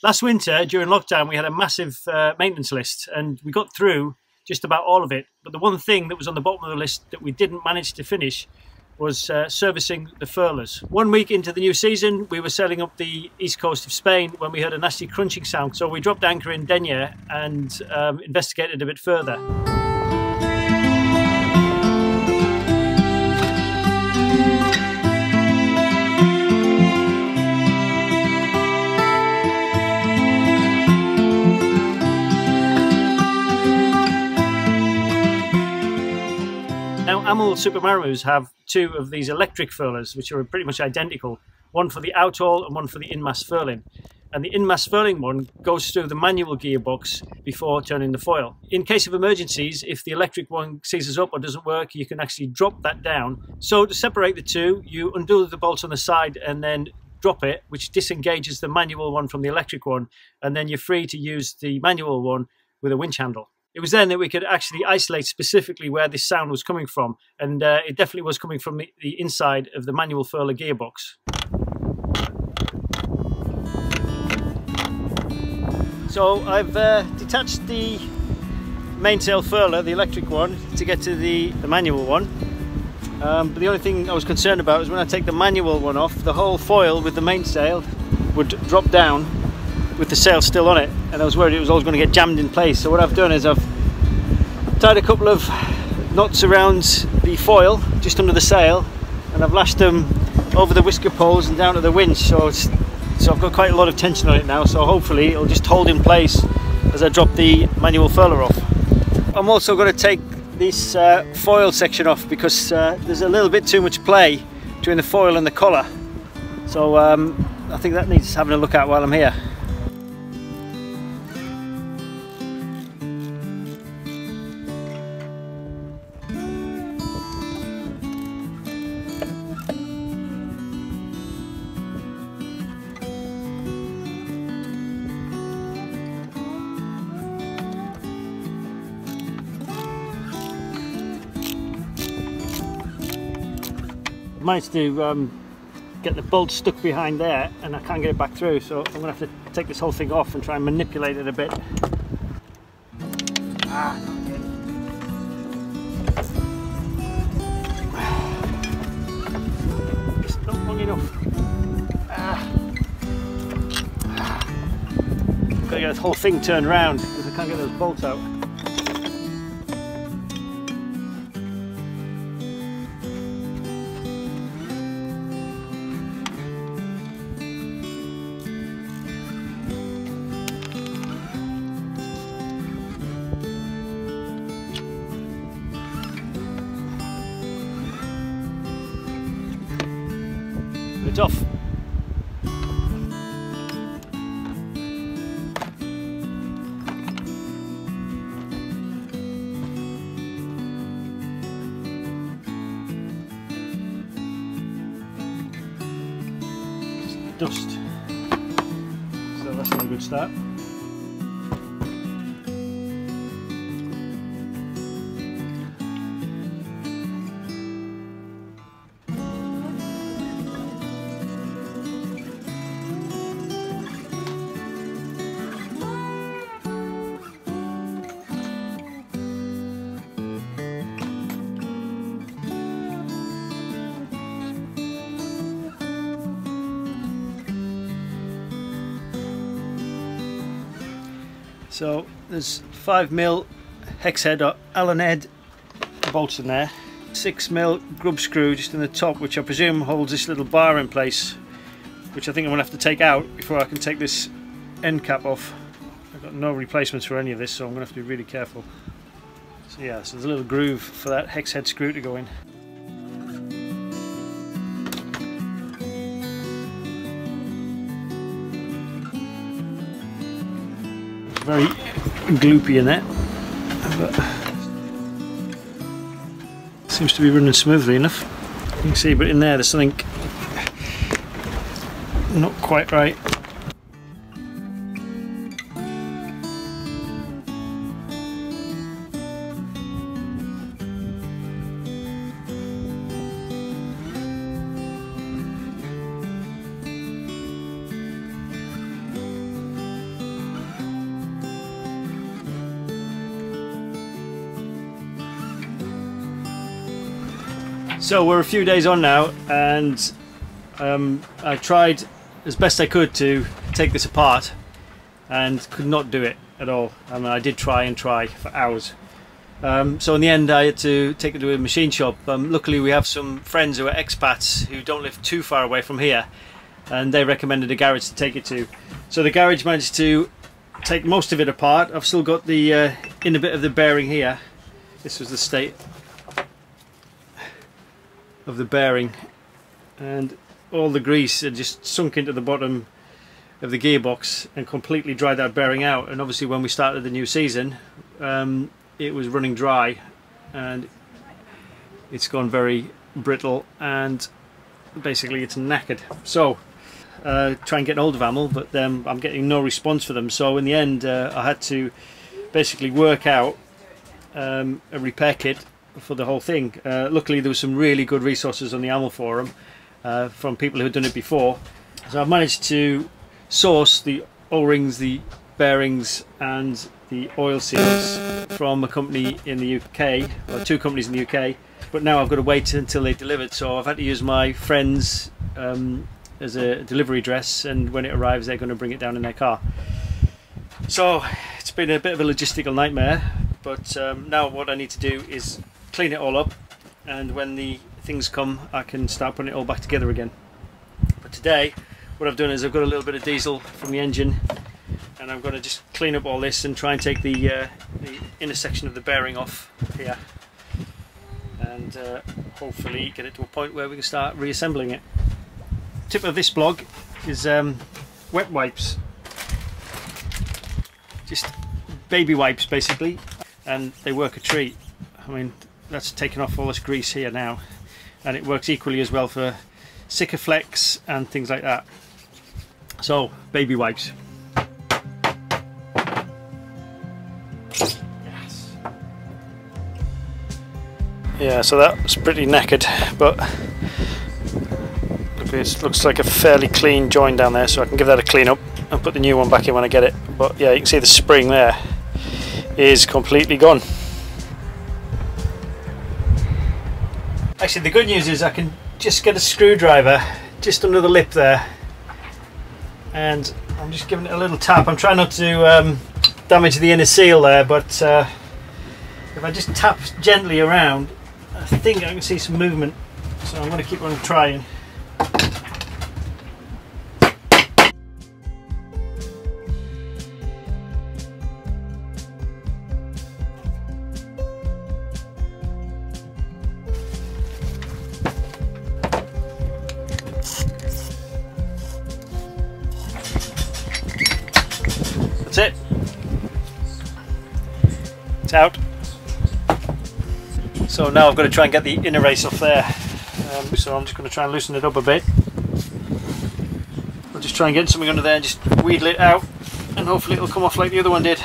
Last winter, during lockdown, we had a massive maintenance list, and we got through just about all of it. But the one thing that was on the bottom of the list that we didn't manage to finish was servicing the furlers. 1 week into the new season, we were sailing up the east coast of Spain when we heard a nasty crunching sound. So we dropped anchor in Denia and investigated a bit further. Now, Amel Supermaramus have two of these electric furlers, which are pretty much identical. One for the outhaul and one for the in-mast furling. And the in-mast furling one goes through the manual gearbox before turning the foil. In case of emergencies, if the electric one seizes up or doesn't work, you can actually drop that down. So to separate the two, you undo the bolts on the side and then drop it, which disengages the manual one from the electric one. And then you're free to use the manual one with a winch handle. It was then that we could actually isolate specifically where this sound was coming from, and it definitely was coming from the inside of the manual furler gearbox. So I've detached the mainsail furler, the electric one, to get to the manual one. But the only thing I was concerned about is when I take the manual one off, the whole foil with the mainsail would drop down with the sail still on it, and I was worried it was always going to get jammed in place. So what I've done is I've tied a couple of knots around the foil just under the sail, and I've lashed them over the whisker poles and down to the winch, so I've got quite a lot of tension on it now, so hopefully it'll just hold in place as I drop the manual furler off. I'm also going to take this foil section off because there's a little bit too much play between the foil and the collar, so I think that needs having a look at while I'm here. Managed to get the bolt stuck behind there, and I can't get it back through, so I'm going to have to take this whole thing off and try and manipulate it a bit. It's not long enough. Got to get this whole thing turned around because I can't get those bolts out. It's off. Dust. So that's not a good start. So there's 5mm hex head or Allen head bolts in there, 6mm grub screw just in the top, which I presume holds this little bar in place, which I think I'm going to have to take out before I can take this end cap off. I've got no replacements for any of this, so I'm going to have to be really careful. So yeah, so there's a little groove for that hex head screw to go in. Very gloopy in there, but seems to be running smoothly enough. You can see, but in there's something not quite right. So we're a few days on now, and I tried as best I could to take this apart and could not do it at all. I mean, I did try and try for hours. So in the end I had to take it to a machine shop. Luckily we have some friends who are expats who don't live too far away from here, and they recommended a garage to take it to. So the garage managed to take most of it apart. I've still got the inner bit of the bearing here. This was the state of the bearing, and all the grease had just sunk into the bottom of the gearbox and completely dried that bearing out. And obviously when we started the new season, it was running dry and it's gone very brittle and basically it's knackered. So try and get hold of Amel, but I'm getting no response for them. So in the end I had to basically work out a repair kit for the whole thing. Luckily there was some really good resources on the Amel forum from people who had done it before. So I've managed to source the O-rings, the bearings and the oil seals from a company in the UK, or two companies in the UK, but now I've got to wait until they delivered, so I've had to use my friends as a delivery address, and when it arrives they're going to bring it down in their car. So it's been a bit of a logistical nightmare, but now what I need to do is clean it all up, and when the things come I can start putting it all back together again. But today what I've done is I've got a little bit of diesel from the engine, and I'm going to just clean up all this and try and take the inner section of the bearing off here, and hopefully get it to a point where we can start reassembling it. Tip of this blog is wet wipes, just baby wipes basically, and they work a treat. I mean, that's taken off all this grease here now, and it works equally as well for Sikaflex and things like that. So baby wipes. Yes. Yeah, so that was pretty knackered, but it looks like a fairly clean join down there, so I can give that a clean up and put the new one back in when I get it. But yeah, you can see the spring there is completely gone. Actually, the good news is I can just get a screwdriver just under the lip there, and I'm just giving it a little tap. I'm trying not to damage the inner seal there, but if I just tap gently around, I think I can see some movement, so I'm going to keep on trying. That's it. It's out. So now I've got to try and get the inner race off there. So I'm just going to try and loosen it up a bit. I'll just try and get something under there and just wheedle it out, and hopefully it'll come off like the other one did.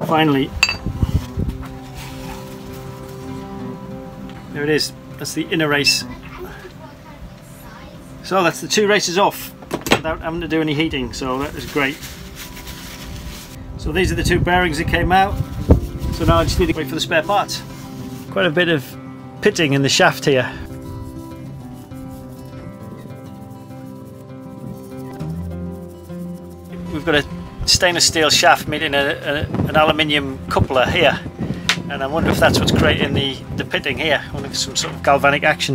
Finally, there it is. That's the inner race. So that's the two races off without having to do any heating, so that is great. So these are the two bearings that came out, so now I just need to wait for the spare parts. Quite a bit of pitting in the shaft here. We've got a stainless steel shaft made in an aluminium coupler here, and I wonder if that's what's creating the pitting here. I wonder if it's some sort of galvanic action.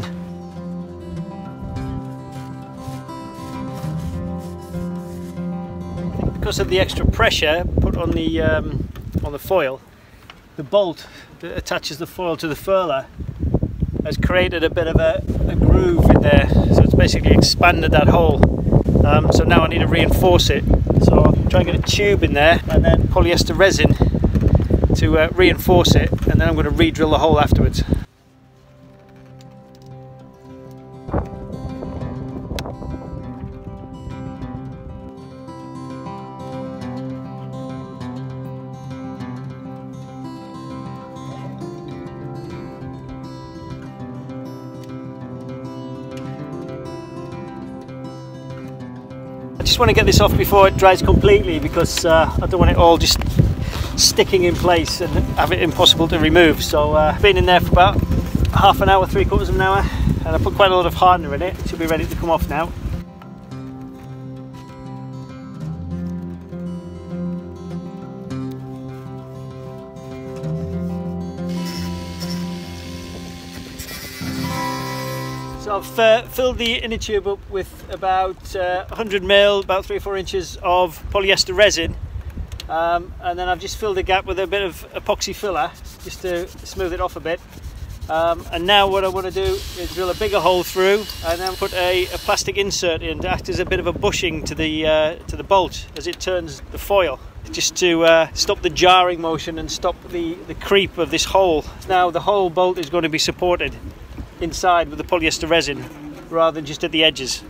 Because of the extra pressure put on the foil, the bolt that attaches the foil to the furler has created a bit of a groove in there, so it's basically expanded that hole. So now I need to reinforce it. So try and get a tube in there, and then polyester resin to reinforce it, and then I'm going to re-drill the hole afterwards. I just want to get this off before it dries completely, because I don't want it all just sticking in place and have it impossible to remove. So I've been in there for about half an hour, 3/4 of an hour, and I put quite a lot of hardener in it. It should be ready to come off now. So I've filled the inner tube up with about 100 ml, about 3 or 4 inches of polyester resin, and then I've just filled the gap with a bit of epoxy filler just to smooth it off a bit. And now what I want to do is drill a bigger hole through, and then put a plastic insert in to act as a bit of a bushing to the bolt as it turns the foil, just to stop the jarring motion and stop the creep of this hole. Now the whole bolt is going to be supported inside with the polyester resin rather than just at the edges.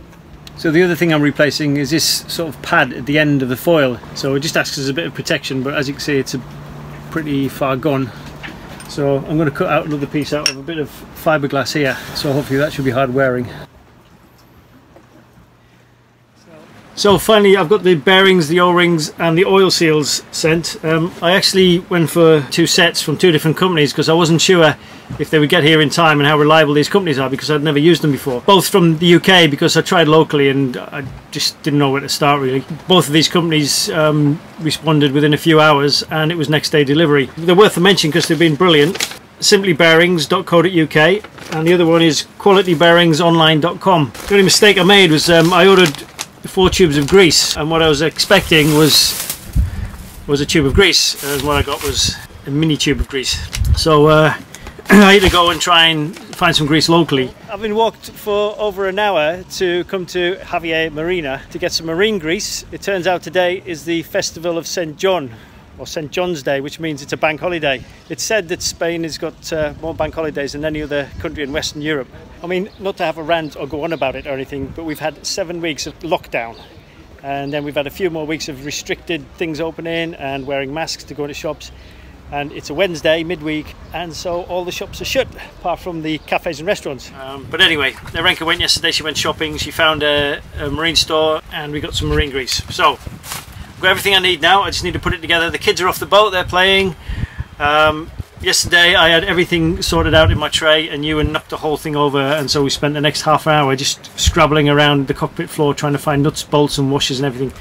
So the other thing I'm replacing is this sort of pad at the end of the foil, so it just acts as a bit of protection, but as you can see it's pretty far gone. So I'm going to cut out another piece out of a bit of fiberglass here, so hopefully that should be hard wearing. So finally I've got the bearings, the O-rings and the oil seals sent. I actually went for 2 sets from 2 different companies because I wasn't sure if they would get here in time and how reliable these companies are, because I'd never used them before. Both from the UK, because I tried locally and I just didn't know where to start really. Both of these companies responded within a few hours, and it was next day delivery. They're worth a mention because they've been brilliant. simplybearings.co.uk, and the other one is qualitybearingsonline.com. The only mistake I made was I ordered 4 tubes of grease, and what I was expecting was a tube of grease, and what I got was a mini tube of grease. So I had to go and try and find some grease locally. I've been walked for over an hour to come to Javier Marina to get some marine grease. It turns out today is the festival of St. John, or St. John's Day, which means it's a bank holiday. It's said that Spain has got more bank holidays than any other country in Western Europe. I mean, not to have a rant or go on about it or anything, but we've had 7 weeks of lockdown, and then we've had a few more weeks of restricted things opening and wearing masks to go into shops. And it's a Wednesday midweek, and so all the shops are shut apart from the cafes and restaurants. But anyway, Nerenka went yesterday, she went shopping, she found a marine store, and we got some marine grease. So I've got everything I need now, I just need to put it together. The kids are off the boat, they're playing. Yesterday I had everything sorted out in my tray, and Ewan knocked the whole thing over, and so we spent the next half hour just scrabbling around the cockpit floor trying to find nuts, bolts and washers and everything.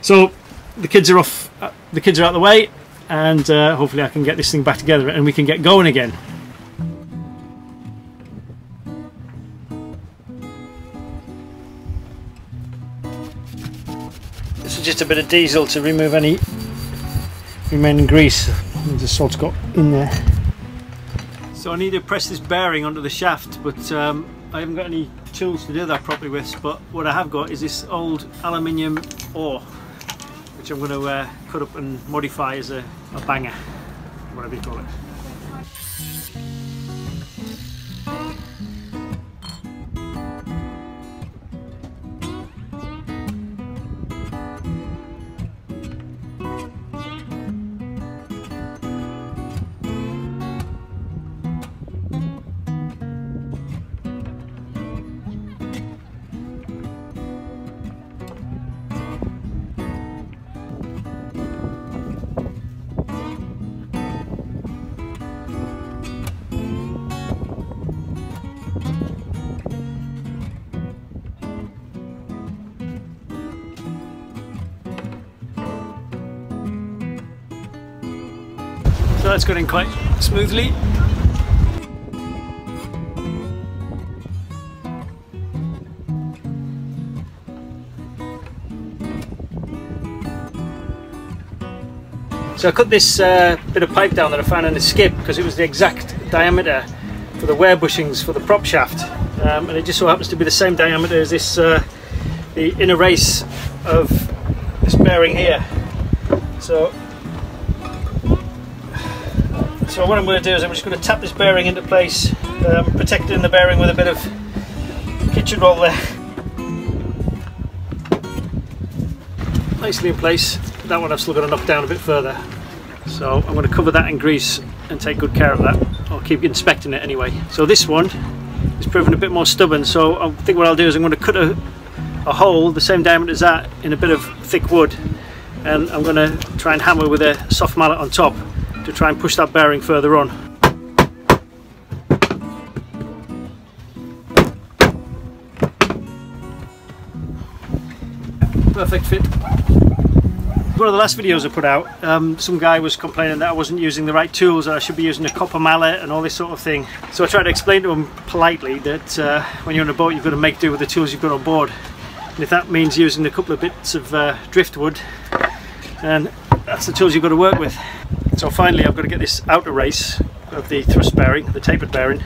So the kids are off, the kids are out of the way, and hopefully I can get this thing back together and we can get going again. This is just a bit of diesel to remove any remaining grease the salt's got in there. So I need to press this bearing onto the shaft, but I haven't got any tools to do that properly with. But what I have got is this old aluminium oar, which I'm going to cut up and modify as a banger, whatever you call it. So that's going in quite smoothly. So I cut this bit of pipe down that I found in a skip because it was the exact diameter for the wear bushings for the prop shaft, and it just so happens to be the same diameter as this the inner race of this bearing here. So what I'm going to do is I'm just going to tap this bearing into place, protecting the bearing with a bit of kitchen roll there. Nicely in place. That one I've still got to knock down a bit further. So I'm going to cover that in grease and take good care of that. I'll keep inspecting it anyway. So this one is proving a bit more stubborn, so I think what I'll do is I'm going to cut a hole the same diameter as that in a bit of thick wood, and I'm going to try and hammer with a soft mallet on top to try and push that bearing further on. Perfect fit. One of the last videos I put out, some guy was complaining that I wasn't using the right tools, that I should be using a copper mallet and all this sort of thing. So I tried to explain to him politely that when you're on a boat you've got to make do with the tools you've got on board. And if that means using a couple of bits of driftwood, then that's the tools you've got to work with. So finally I've got to get this outer race of the thrust bearing, the tapered bearing,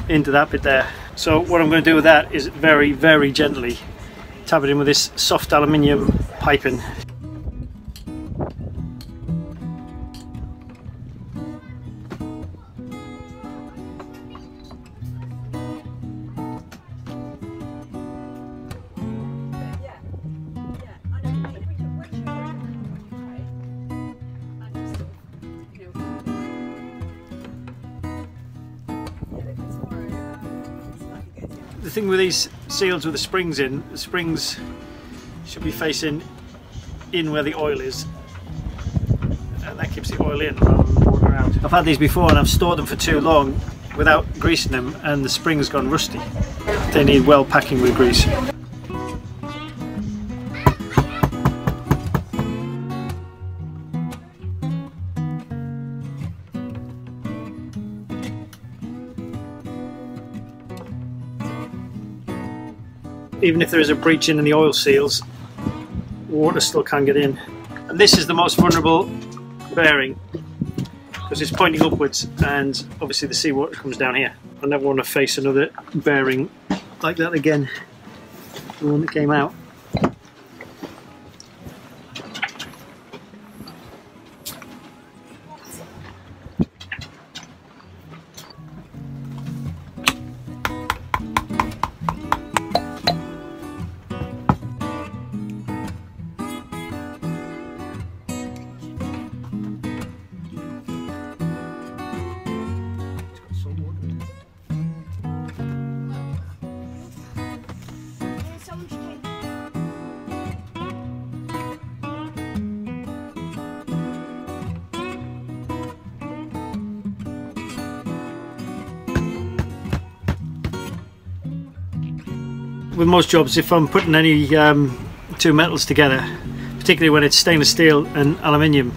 into that bit there. So what I'm going to do with that is very, very gently tap it in with this soft aluminium piping. The thing with these seals with the springs in, the springs should be facing in where the oil is, and that keeps the oil in rather than water out. I've had these before and I've stored them for too long without greasing them and the spring's gone rusty. They need well packing with grease. Even if there is a breach in the oil seals, water still can get in. And this is the most vulnerable bearing because it's pointing upwards and obviously the seawater comes down here. I never want to face another bearing like that again, the one that came out. With most jobs, if I'm putting any two metals together, particularly when it's stainless steel and aluminium,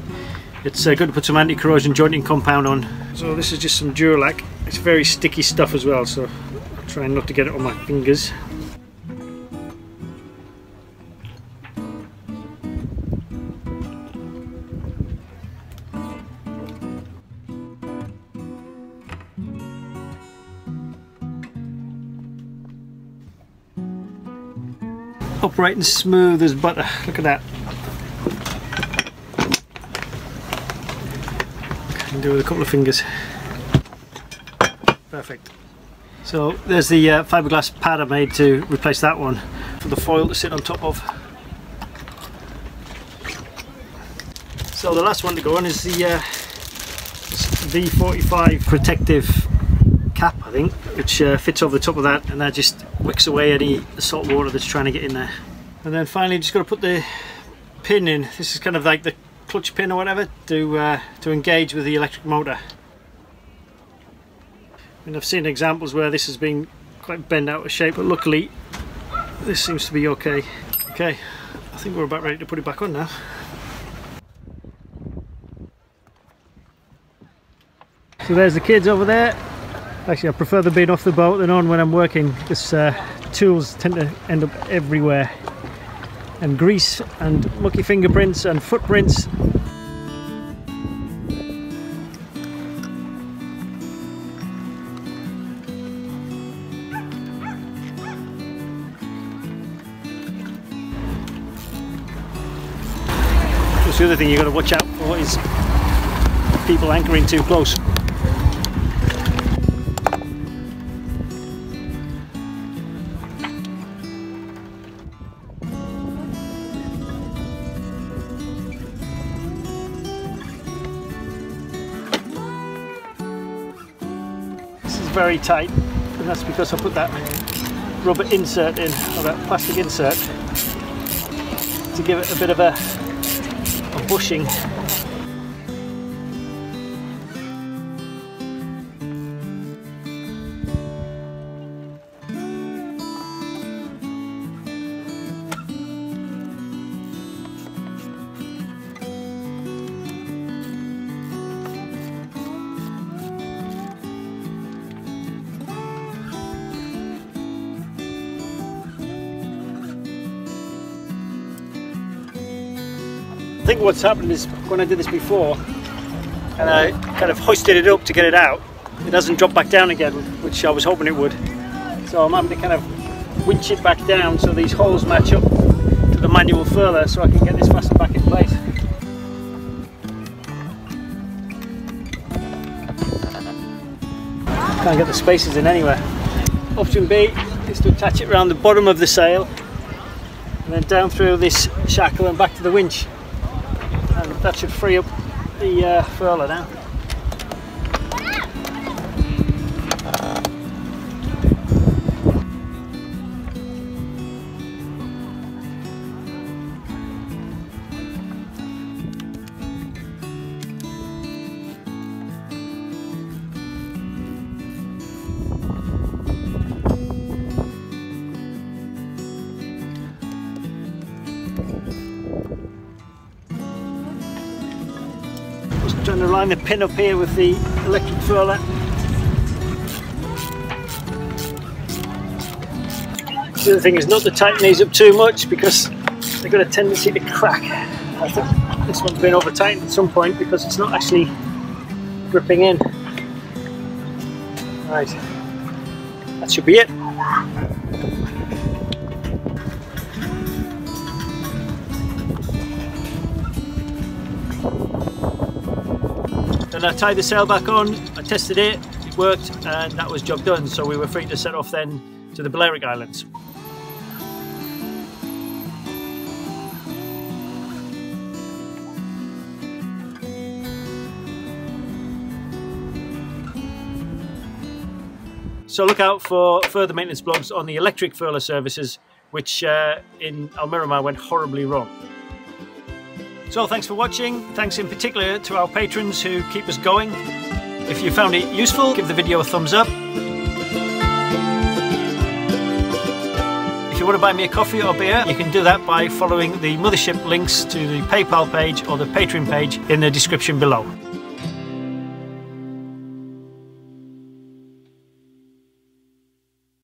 it's good to put some anti-corrosion jointing compound on. So this is just some Duralac. It's very sticky stuff as well, so I'm trying not to get it on my fingers. Upright and smooth as butter. Look at that. Can do with a couple of fingers. Perfect. So there's the fiberglass pad I made to replace that one for the foil to sit on top of. So the last one to go on is the V45 protective cap, I think, which fits over the top of that, and that just wicks away any salt water that's trying to get in there. And then finally just got to put the pin in. This is kind of like the clutch pin or whatever to engage with the electric motor. And I've seen examples where this has been quite bent out of shape, but luckily this seems to be okay. Okay, I think we're about ready to put it back on now. So there's the kids over there. Actually, I prefer them being off the boat than on when I'm working, because tools tend to end up everywhere, and grease and mucky fingerprints and footprints. the other thing you've got to watch out for is people anchoring too close. This is very tight, and that's because I put that rubber insert in, or that plastic insert, to give it a bit of a bushing. I think what's happened is when I did this before and I kind of hoisted it up to get it out, it doesn't drop back down again, which I was hoping it would. So I'm having to kind of winch it back down so these holes match up to the manual furler so I can get this fastened back in place. Can't get the spaces in anywhere. Option B is to attach it around the bottom of the sail and then down through this shackle and back to the winch. And that should free up the furler now. Trying to line the pin up here with the electric furler. The other thing is not to tighten these up too much because they've got a tendency to crack. I think this one's been over tightened at some point because it's not actually gripping in. Right, that should be it. And I tied the sail back on, I tested it, it worked, and that was job done. So we were free to set off then to the Balearic Islands. So look out for further maintenance blogs on the electric furler services, which in Amel Supermaramu went horribly wrong. So thanks for watching. Thanks in particular to our patrons who keep us going. If you found it useful, give the video a thumbs up. If you want to buy me a coffee or beer, you can do that by following the mothership links to the PayPal page or the Patreon page in the description below.